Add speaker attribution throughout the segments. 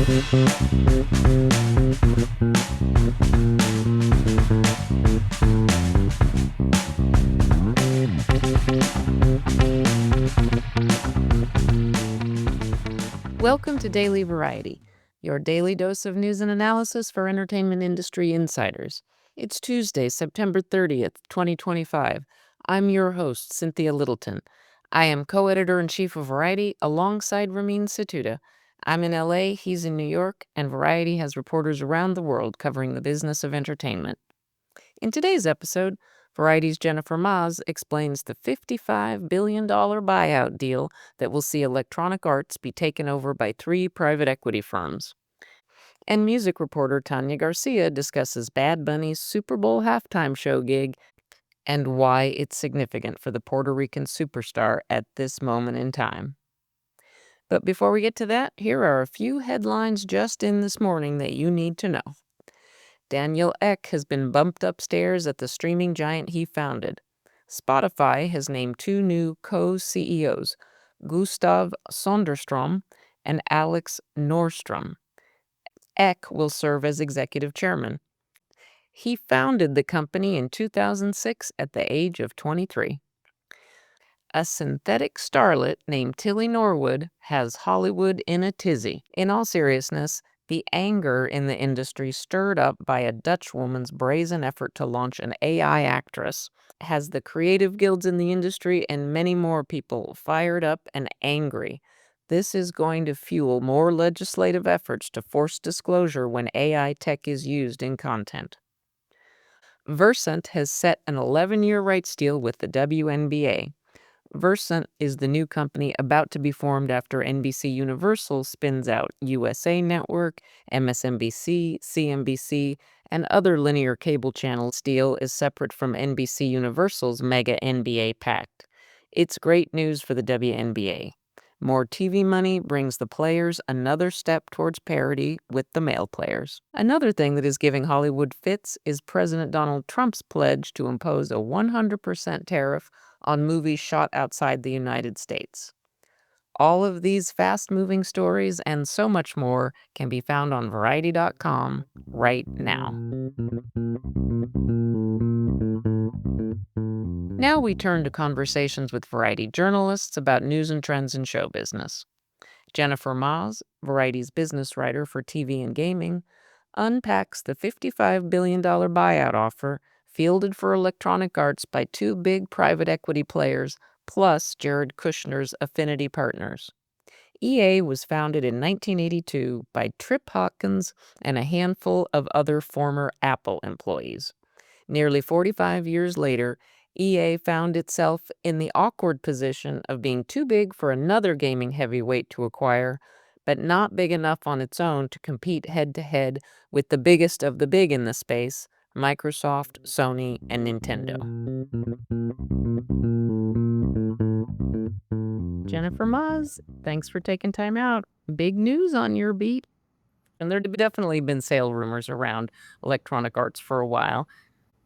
Speaker 1: Welcome to Daily Variety, your daily dose of news and analysis for entertainment industry insiders. It's Tuesday, September 30th, 2025. I'm your host, Cynthia Littleton. I am co-editor-in-chief of Variety alongside Ramin Satuda. I'm in LA, he's in New York, and Variety has reporters around the world covering the business of entertainment. In today's episode, Variety's Jennifer Maas explains the $55 billion buyout deal that will see Electronic Arts be taken over by 3 private equity firms. And music reporter Thania Garcia discusses Bad Bunny's Super Bowl halftime show gig and why it's significant for the Puerto Rican superstar at this moment in time. But before we get to that, here are a few headlines just in this morning that you need to know. Daniel Ek has been bumped upstairs at the streaming giant he founded. Spotify has named 2 new co-CEOs, Gustav Sonderstrom and Alex Nordstrom. Ek will serve as executive chairman. He founded the company in 2006 at the age of 23. A synthetic starlet named Tilly Norwood has Hollywood in a tizzy. In all seriousness, the anger in the industry stirred up by a Dutch woman's brazen effort to launch an AI actress has the creative guilds in the industry and many more people fired up and angry. This is going to fuel more legislative efforts to force disclosure when AI tech is used in content. Versant has set an 11-year rights deal with the WNBA. Versant is the new company about to be formed after NBC Universal spins out USA Network, MSNBC, CNBC, and other linear cable channels. Deal is separate from NBC Universal's mega NBA pact. It's great news for the WNBA. More TV money brings the players another step towards parity with the male players. Another thing that is giving Hollywood fits is President Donald Trump's pledge to impose a 100% tariff on movies shot outside the United States. All of these fast-moving stories and so much more can be found on Variety.com right now. Now we turn to conversations with Variety journalists about news and trends in show business. Jennifer Maas, Variety's business writer for TV and gaming, unpacks the $55 billion buyout offer fielded for Electronic Arts by 2 big private equity players, plus Jared Kushner's affinity partners. EA was founded in 1982 by Trip Hawkins and a handful of other former Apple employees. Nearly 45 years later, EA found itself in the awkward position of being too big for another gaming heavyweight to acquire, but not big enough on its own to compete head-to-head with the biggest of the big in the space, Microsoft, Sony, and Nintendo. Jennifer Maas, thanks for taking time out. Big news on your beat. And there have definitely been sale rumors around Electronic Arts for a while.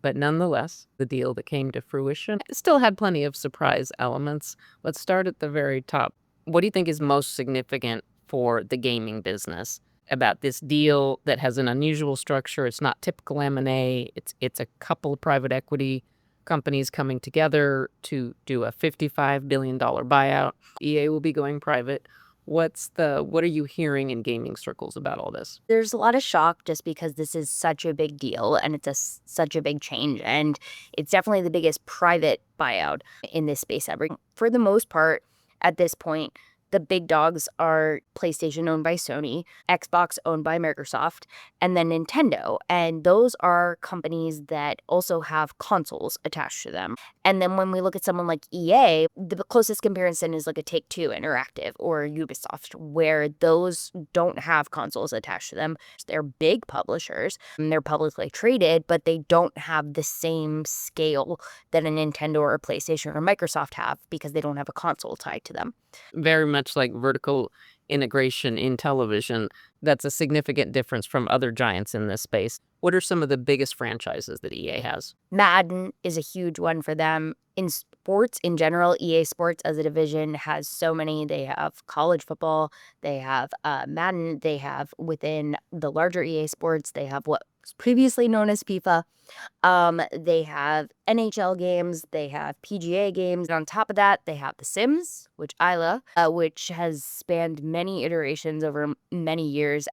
Speaker 1: But nonetheless, the deal that came to fruition still had plenty of surprise elements. Let's start at the very top. What do you think is most significant for the gaming business about this deal that has an unusual structure? It's not typical M&A. It's a couple of private equity companies coming together to do a $55 billion buyout. EA will be going private. What are you hearing in gaming circles about all this?
Speaker 2: There's a lot of shock just because this is such a big deal and it's such a big change. And it's definitely the biggest private buyout in this space ever. For the most part, at this point, the big dogs are PlayStation owned by Sony, Xbox owned by Microsoft, and then Nintendo. And those are companies that also have consoles attached to them. And then when we look at someone like EA, the closest comparison is like a Take-Two Interactive or Ubisoft, where those don't have consoles attached to them. They're big publishers and they're publicly traded, but they don't have the same scale that a Nintendo or a PlayStation or Microsoft have because they don't have a console tied to them.
Speaker 1: Very much like vertical integration in television, that's a significant difference from other giants in this space. What are some of the biggest franchises that EA has?
Speaker 2: Madden is a huge one for them. sports in general, EA Sports as a division has so many. They have college football, they have Madden, they have within the larger EA Sports, they have what was previously known as FIFA. They have NHL games, they have PGA games. And on top of that, they have The Sims, which I love, which has spanned many iterations over many years.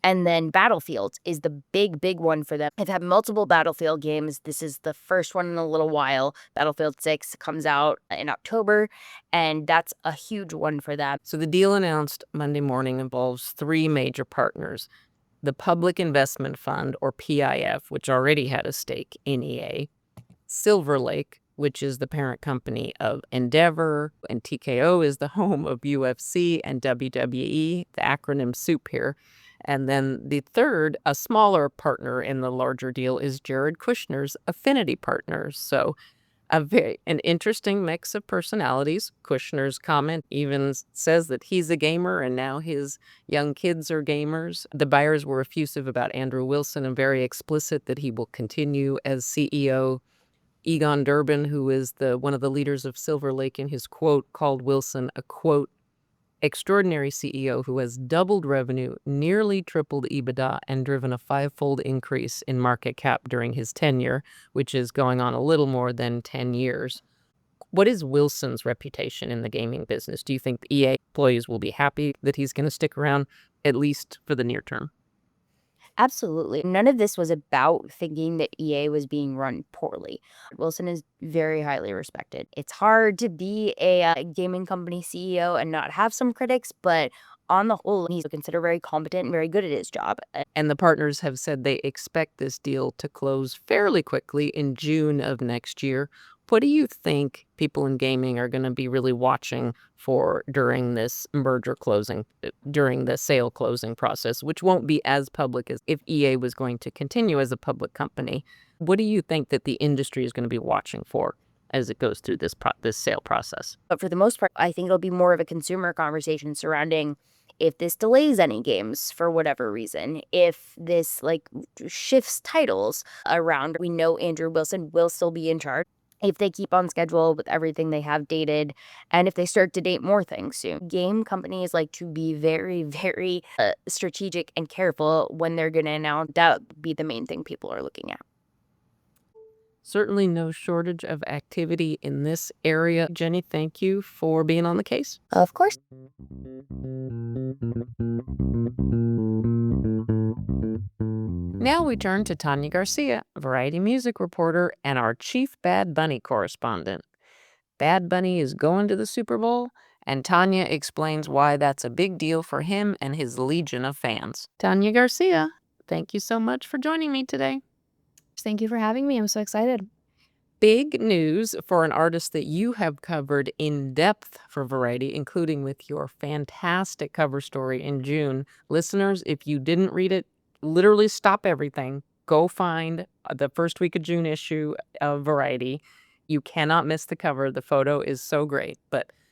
Speaker 2: And then Battlefield is the big one for them. They've had multiple Battlefield games. This is the first one in a little while. Battlefield 6 comes out in October, and that's a huge one for them.
Speaker 1: So the deal announced Monday morning involves three major partners: the Public Investment Fund, or PIF, which already had a stake in EA; Silver Lake, which is the parent company of Endeavor, and TKO is the home of UFC and WWE, the acronym soup here. And then the third, a smaller partner in the larger deal, is Jared Kushner's Affinity Partners. So an interesting mix of personalities. Kushner's comment even says that he's a gamer and now his young kids are gamers. The buyers were effusive about Andrew Wilson and very explicit that he will continue as CEO. Egon Durbin, who is one of the leaders of Silver Lake, in his quote, called Wilson a, quote, extraordinary CEO who has doubled revenue, nearly tripled EBITDA, and driven a five-fold increase in market cap during his tenure, which is going on a little more than 10 years. What is Wilson's reputation in the gaming business? Do you think the EA employees will be happy that he's going to stick around, at least for the near term?
Speaker 2: Absolutely. None of this was about thinking that EA was being run poorly. Wilson is very highly respected. It's hard to be a gaming company CEO and not have some critics, but on the whole, he's considered very competent and very good at his job.
Speaker 1: And the partners have said they expect this deal to close fairly quickly in June of next year. What do you think people in gaming are going to be really watching for during this merger closing, during the sale closing process, which won't be as public as if EA was going to continue as a public company? What do you think that the industry is going to be watching for as it goes through this sale process?
Speaker 2: But for the most part, I think it'll be more of a consumer conversation surrounding if this delays any games for whatever reason, if this shifts titles around. We know Andrew Wilson will still be in charge. If they keep on schedule with everything they have dated, and if they start to date more things soon. Game companies like to be very strategic and careful when they're going to announce. That would be the main thing people are looking at.
Speaker 1: Certainly no shortage of activity in this area. Jenny, thank you for being on the case.
Speaker 2: Of course.
Speaker 1: Now we turn to Thania Garcia, Variety music reporter and our chief Bad Bunny correspondent. Bad Bunny is going to the Super Bowl, and Tanya explains why that's a big deal for him and his legion of fans. Thania Garcia, thank you so much for joining me today.
Speaker 3: Thank you for having me. I'm so excited.
Speaker 1: Big news for an artist that you have covered in depth for Variety, including with your fantastic cover story in June. Listeners, if you didn't read it, literally stop everything. Go find the first week of June issue of Variety. You cannot miss the cover. The photo is so great.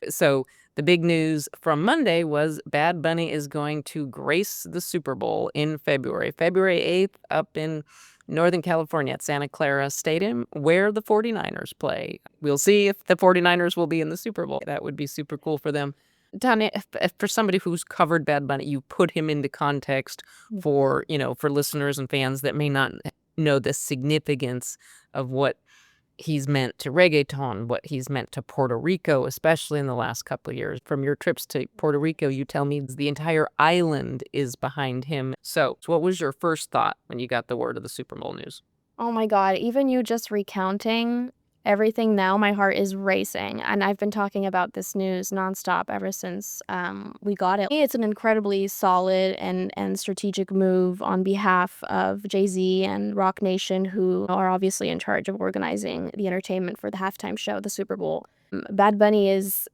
Speaker 1: So the big news from Monday was Bad Bunny is going to grace the Super Bowl in February 8th, up in Northern California at Santa Clara Stadium, where the 49ers play. We'll see if the 49ers will be in the Super Bowl. That would be super cool for them. Tanya, if for somebody who's covered Bad Bunny, you put him into context for listeners and fans that may not know the significance of what he's meant to reggaeton, what he's meant to Puerto Rico, especially in the last couple of years. From your trips to Puerto Rico, you tell me the entire island is behind him. So what was your first thought when you got the word of the Super Bowl news?
Speaker 3: Oh my God, even you just recounting everything now, my heart is racing. And I've been talking about this news nonstop ever since we got it. It's an incredibly solid and strategic move on behalf of Jay-Z and Rock Nation, who are obviously in charge of organizing the entertainment for the halftime show, the Super Bowl. Bad Bunny is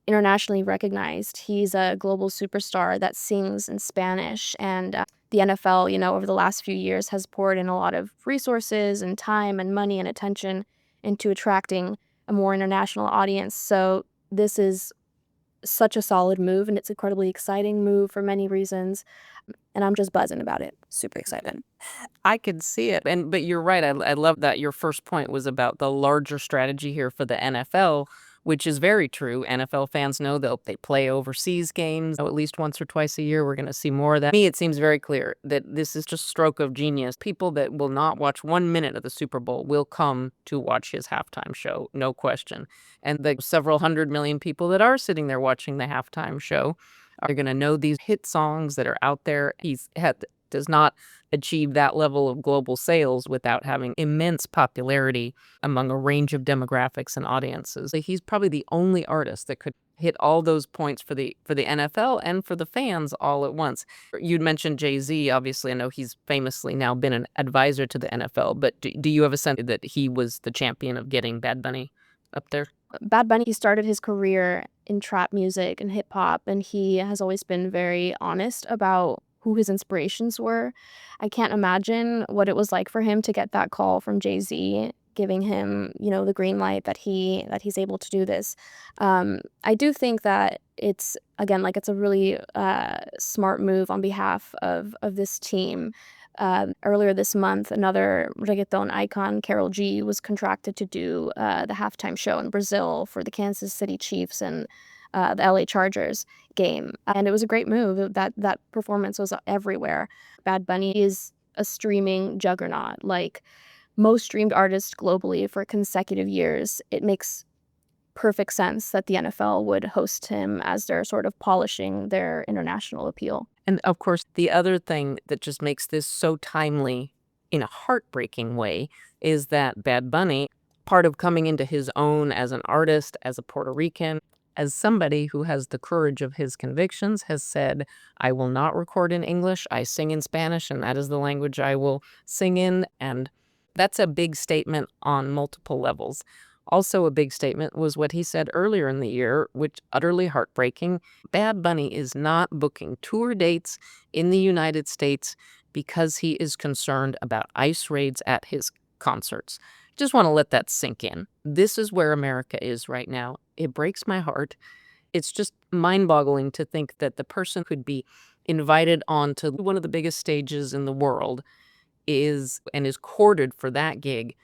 Speaker 3: internationally recognized. He's a global superstar that sings in Spanish, and the NFL, over the last few years has poured in a lot of resources and time and money and attention into attracting a more international audience. So this is such a solid move, and it's an incredibly exciting move for many reasons, and I'm just buzzing about it. Super excited.
Speaker 1: I could see it. But you're right. I love that your first point was about the larger strategy here for the NFL, which is very true. NFL fans know they play overseas games at least once or twice a year. We're going to see more of that. To me, it seems very clear that this is just stroke of genius. People that will not watch 1 minute of the Super Bowl will come to watch his halftime show, no question. And the several hundred million people that are sitting there watching the halftime show are going to know these hit songs that are out there. Does not achieve that level of global sales without having immense popularity among a range of demographics and audiences. He's probably the only artist that could hit all those points for the NFL and for the fans all at once. You'd mentioned Jay-Z. Obviously, I know he's famously now been an advisor to the NFL, but do you have a sense that he was the champion of getting Bad Bunny up there?
Speaker 3: Bad Bunny, he started his career in trap music and hip hop, and he has always been very honest about who his inspirations were. I can't imagine what it was like for him to get that call from Jay-Z giving him, the green light that he's able to do this. I do think that it's again like it's a really smart move on behalf of this team. Earlier this month, another reggaeton icon, Karol G, was contracted to do the halftime show in Brazil for the Kansas City Chiefs and the LA Chargers game. And it was a great move. That performance was everywhere. Bad Bunny is a streaming juggernaut, like most streamed artists globally for consecutive years. It makes perfect sense that the NFL would host him as they're sort of polishing their international appeal.
Speaker 1: And of course, the other thing that just makes this so timely in a heartbreaking way is that Bad Bunny, part of coming into his own as an artist, as a Puerto Rican, as somebody who has the courage of his convictions, has said, I will not record in English. I sing in Spanish, and that is the language I will sing in. And that's a big statement on multiple levels. Also, a big statement was what he said earlier in the year, which utterly heartbreaking. Bad Bunny is not booking tour dates in the United States because he is concerned about ICE raids at his concerts. Just want to let that sink in. This is where America is right now. It breaks my heart. It's just mind-boggling to think that the person could be invited onto one of the biggest stages in the world is courted for that gig.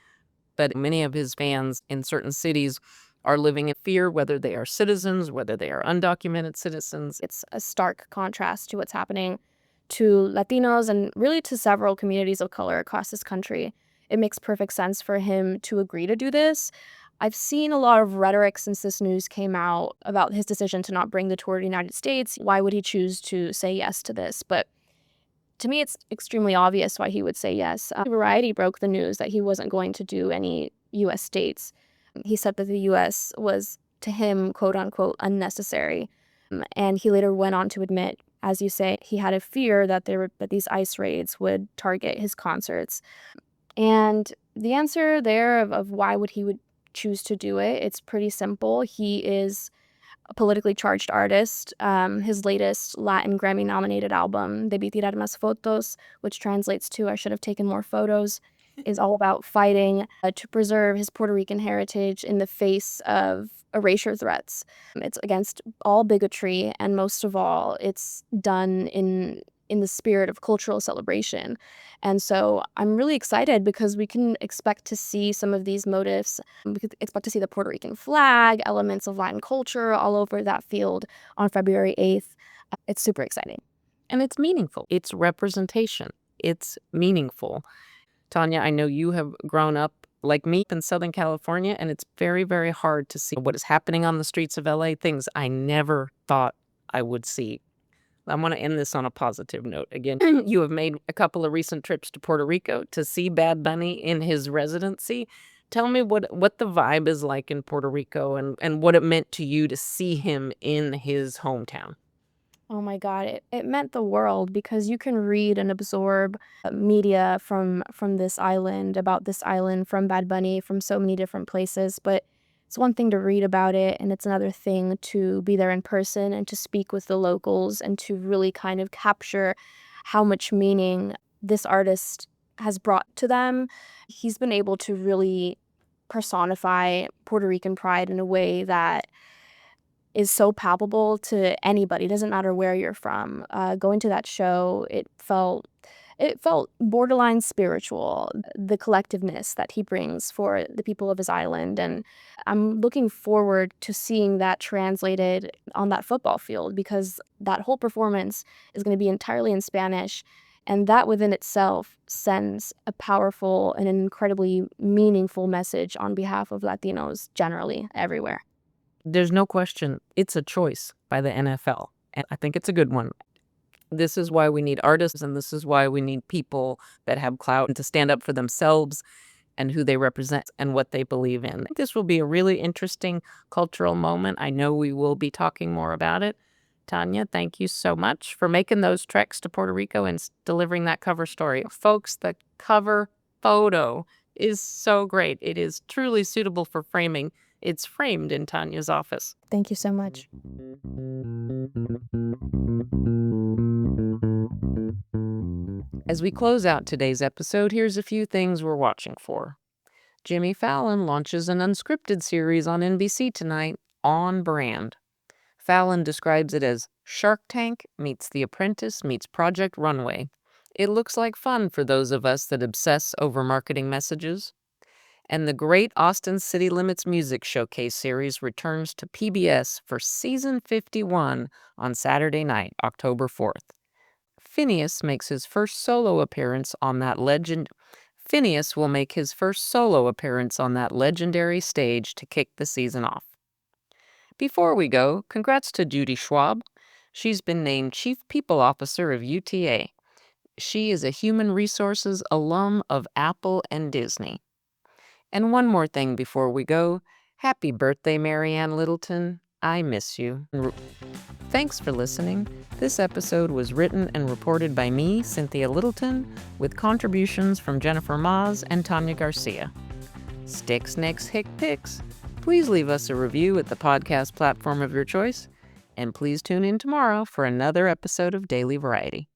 Speaker 1: But many of his fans in certain cities are living in fear, whether they are citizens, whether they are undocumented citizens.
Speaker 3: It's a stark contrast to what's happening to Latinos and really to several communities of color across this country. It makes perfect sense for him to agree to do this. I've seen a lot of rhetoric since this news came out about his decision to not bring the tour to the United States. Why would he choose to say yes to this? But to me, it's extremely obvious why he would say yes. Variety broke the news that he wasn't going to do any U.S. states. He said that the U.S. was, to him, quote unquote, unnecessary. And he later went on to admit, as you say, he had a fear that that these ICE raids would target his concerts. And the answer there of why he would choose to do it, it's pretty simple. He is a politically charged artist. His latest Latin Grammy-nominated album, Debí tirar más fotos, which translates to I should have taken more photos, is all about fighting to preserve his Puerto Rican heritage in the face of erasure threats. It's against all bigotry, and most of all, it's done in the spirit of cultural celebration. And so I'm really excited because we can expect to see some of these motifs. We could expect to see the Puerto Rican flag, elements of Latin culture all over that field on February 8th. It's super exciting.
Speaker 1: And it's meaningful. It's representation. It's meaningful. Thania, I know you have grown up like me in Southern California, and it's very, very hard to see what is happening on the streets of LA, things I never thought I would see. I want to end this on a positive note. Again, you have made a couple of recent trips to Puerto Rico to see Bad Bunny in his residency. Tell me what the vibe is like in Puerto Rico and what it meant to you to see him in his hometown.
Speaker 3: Oh my God, it meant the world because you can read and absorb media from this island, about this island, from Bad Bunny, from so many different places. But it's one thing to read about it, and it's another thing to be there in person and to speak with the locals and to really kind of capture how much meaning this artist has brought to them. He's been able to really personify Puerto Rican pride in a way that is so palpable to anybody. It doesn't matter where you're from. Going to that show, it felt borderline spiritual, the collectiveness that he brings for the people of his island. And I'm looking forward to seeing that translated on that football field, because that whole performance is going to be entirely in Spanish. And that within itself sends a powerful and an incredibly meaningful message on behalf of Latinos generally everywhere.
Speaker 1: There's no question it's a choice by the NFL, and I think it's a good one. This is why we need artists, and this is why we need people that have clout and to stand up for themselves and who they represent and what they believe in. This will be a really interesting cultural moment. I know we will be talking more about it. Thania, thank you so much for making those treks to Puerto Rico and delivering that cover story. Folks, the cover photo is so great. It is truly suitable for framing. It's framed in Thania's office.
Speaker 3: Thank you so much.
Speaker 1: As we close out today's episode, here's a few things we're watching for. Jimmy Fallon launches an unscripted series on NBC tonight, On Brand. Fallon describes it as Shark Tank meets The Apprentice meets Project Runway. It looks like fun for those of us that obsess over marketing messages. And the Great Austin City Limits Music Showcase series returns to PBS for season 51 on Saturday night, October 4th. Phineas will make his first solo appearance on that legendary stage to kick the season off. Before we go, congrats to Judy Schwab. She's been named Chief People Officer of UTA. She is a human resources alum of Apple and Disney. And one more thing before we go. Happy birthday, Marianne Littleton. I miss you. Thanks for listening. This episode was written and reported by me, Cynthia Littleton, with contributions from Jennifer Maas and Thania Garcia. Stick, snakes, hick, picks. Please leave us a review at the podcast platform of your choice. And please tune in tomorrow for another episode of Daily Variety.